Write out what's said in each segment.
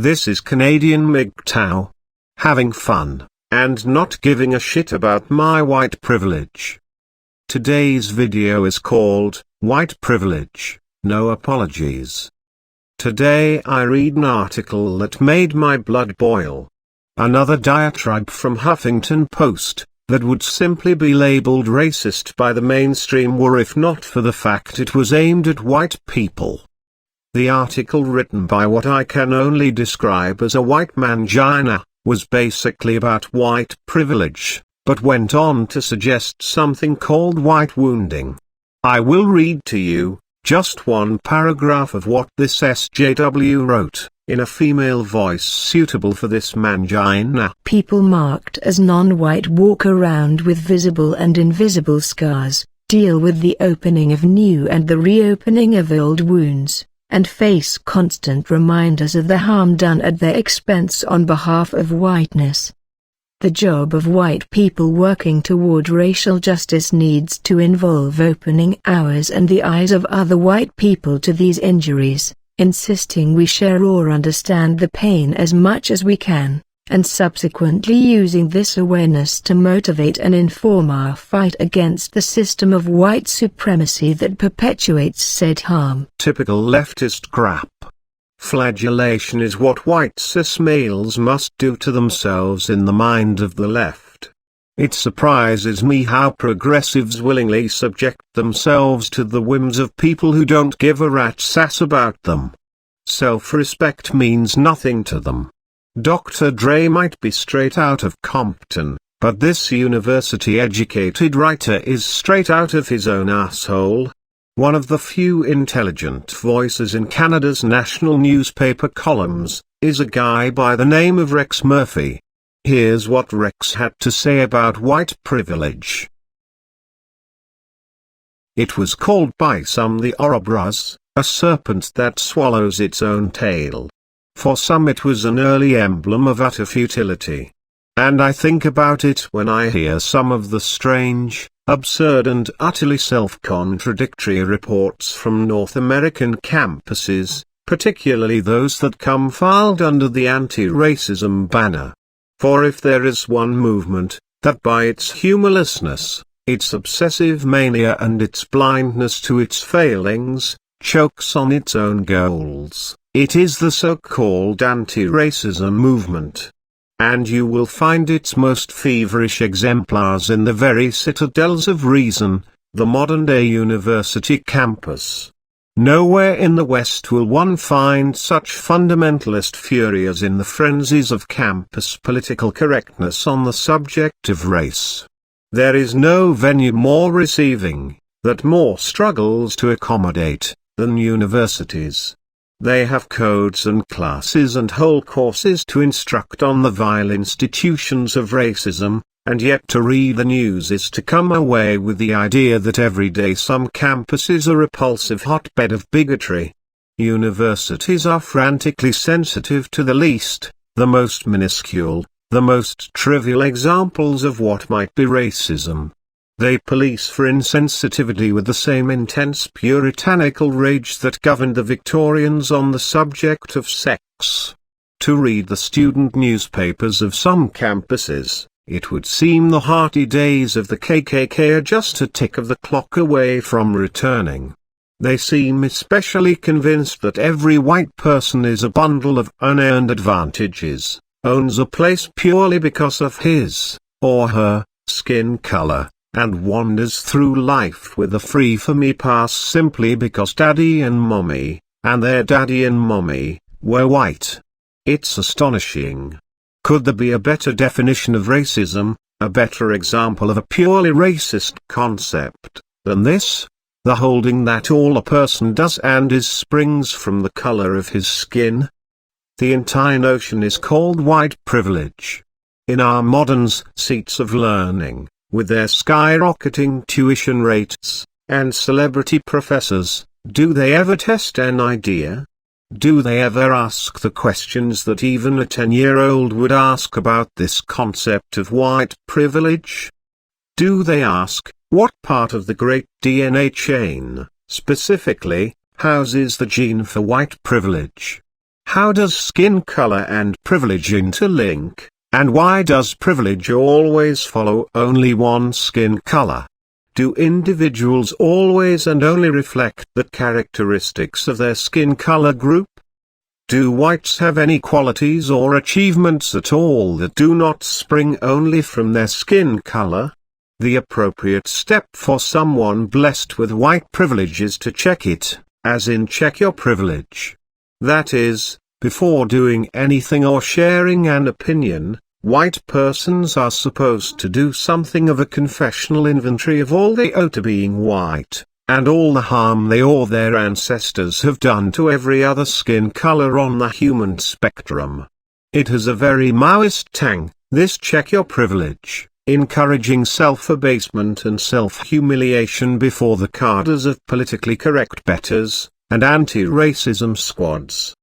This is Canadian MGTOW. Having fun, and not giving a shit about my white privilege. Today's video is called, White Privilege, No Apologies. Today I read an article that made my blood boil. Another diatribe from Huffington Post, that would simply be labeled racist by the mainstream were if not for the fact it was aimed at white people. The article, written by what I can only describe as a white mangina, was basically about white privilege, but went on to suggest something called white wounding. I will read to you just one paragraph of what this SJW wrote, in a female voice suitable for this mangina. People marked as non-white walk around with visible and invisible scars, deal with the opening of new and the reopening of old wounds, and face constant reminders of the harm done at their expense on behalf of whiteness. The job of white people working toward racial justice needs to involve opening ours and the eyes of other white people to these injuries, insisting we share or understand the pain as much as we can, and subsequently using this awareness to motivate and inform our fight against the system of white supremacy that perpetuates said harm. Typical leftist crap. Flagellation is what white cis males must do to themselves in the mind of the left. It surprises me how progressives willingly subject themselves to the whims of people who don't give a rat's ass about them. Self-respect means nothing to them. Dr. Dre might be straight out of Compton, but this university-educated writer is straight out of his own asshole. One of the few intelligent voices in Canada's national newspaper columns is a guy by the name of Rex Murphy. Here's what Rex had to say about white privilege. It was called by some the Ouroboros, a serpent that swallows its own tail. For some it was an early emblem of utter futility. And I think about it when I hear some of the strange, absurd and utterly self-contradictory reports from North American campuses, particularly those that come filed under the anti-racism banner. For if there is one movement, that by its humorlessness, its obsessive mania and its blindness to its failings, chokes on its own goals, it is the so-called anti-racism movement. And you will find its most feverish exemplars in the very citadels of reason, the modern-day university campus. Nowhere in the West will one find such fundamentalist fury as in the frenzies of campus political correctness on the subject of race. There is no venue more receiving, that more struggles to accommodate, than universities. They have codes and classes and whole courses to instruct on the vile institutions of racism, and yet to read the news is to come away with the idea that every day some campus is a repulsive hotbed of bigotry. Universities are frantically sensitive to the least, the most minuscule, the most trivial examples of what might be racism. They police for insensitivity with the same intense puritanical rage that governed the Victorians on the subject of sex. To read the student newspapers of some campuses, it would seem the hearty days of the KKK are just a tick of the clock away from returning. They seem especially convinced that every white person is a bundle of unearned advantages, owns a place purely because of his, or her, skin color, and wanders through life with a free-for-me pass simply because daddy and mommy, and their daddy and mommy, were white. It's astonishing. Could there be a better definition of racism, a better example of a purely racist concept, than this? The holding that all a person does and is springs from the color of his skin? The entire notion is called white privilege. In our modern seats of learning, with their skyrocketing tuition rates, and celebrity professors, do they ever test an idea? Do they ever ask the questions that even a 10-year-old would ask about this concept of white privilege? Do they ask, what part of the great DNA chain, specifically, houses the gene for white privilege? How does skin color and privilege interlink, and why does privilege always follow only one skin color? Do individuals always and only reflect the characteristics of their skin color group? Do whites have any qualities or achievements at all that do not spring only from their skin color? The appropriate step for someone blessed with white privilege is to check it, as in check your privilege. That is, before doing anything or sharing an opinion, white persons are supposed to do something of a confessional inventory of all they owe to being white, and all the harm they or their ancestors have done to every other skin color on the human spectrum. It has a very Maoist tang, this check your privilege, encouraging self-abasement and self-humiliation before the cadres of politically correct betters, and anti-racism squads.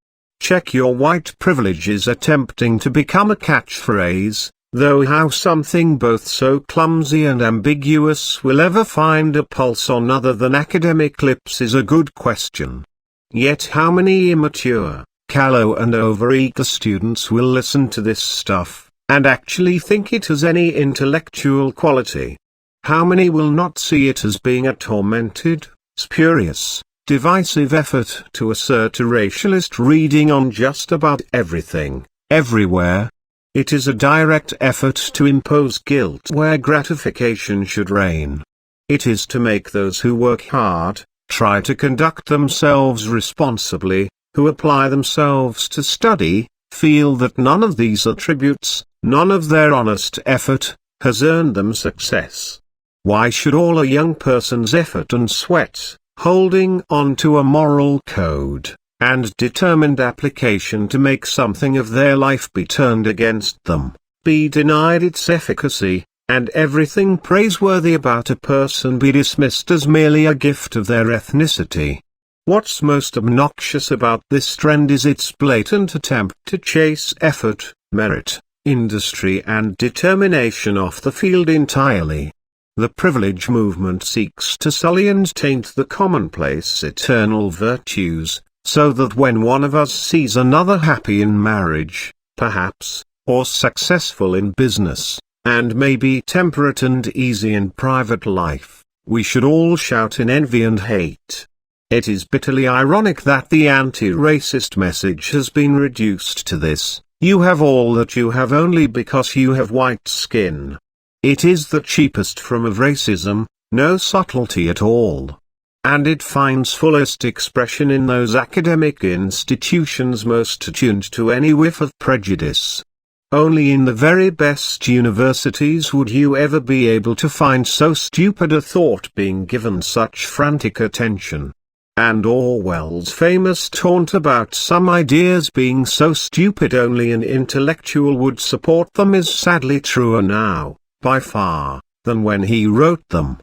Check your white privilege is attempting to become a catchphrase, though how something both so clumsy and ambiguous will ever find a pulse on other than academic lips is a good question. Yet how many immature, callow and overeager students will listen to this stuff, and actually think it has any intellectual quality? How many will not see it as being a tormented, spurious, divisive effort to assert a racialist reading on just about everything, everywhere? It is a direct effort to impose guilt where gratification should reign. It is to make those who work hard, try to conduct themselves responsibly, who apply themselves to study, feel that none of these attributes, none of their honest effort, has earned them success. Why should all a young person's effort and sweat, holding on to a moral code, and determined application to make something of their life be turned against them, be denied its efficacy, and everything praiseworthy about a person be dismissed as merely a gift of their ethnicity? What's most obnoxious about this trend is its blatant attempt to chase effort, merit, industry and determination off the field entirely. The privilege movement seeks to sully and taint the commonplace eternal virtues, so that when one of us sees another happy in marriage, perhaps, or successful in business, and maybe temperate and easy in private life, we should all shout in envy and hate. It is bitterly ironic that the anti-racist message has been reduced to this: you have all that you have only because you have white skin. It is the cheapest form of racism, no subtlety at all. And it finds fullest expression in those academic institutions most attuned to any whiff of prejudice. Only in the very best universities would you ever be able to find so stupid a thought being given such frantic attention. And Orwell's famous taunt about some ideas being so stupid only an intellectual would support them is sadly truer now, by far, than when he wrote them.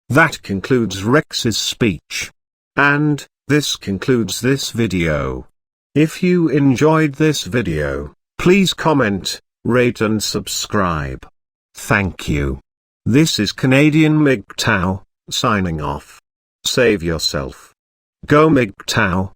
That concludes Rex's speech. And, this concludes this video. If you enjoyed this video, please comment, rate and subscribe. Thank you. This is Canadian MGTOW, signing off. Save yourself. Go MGTOW.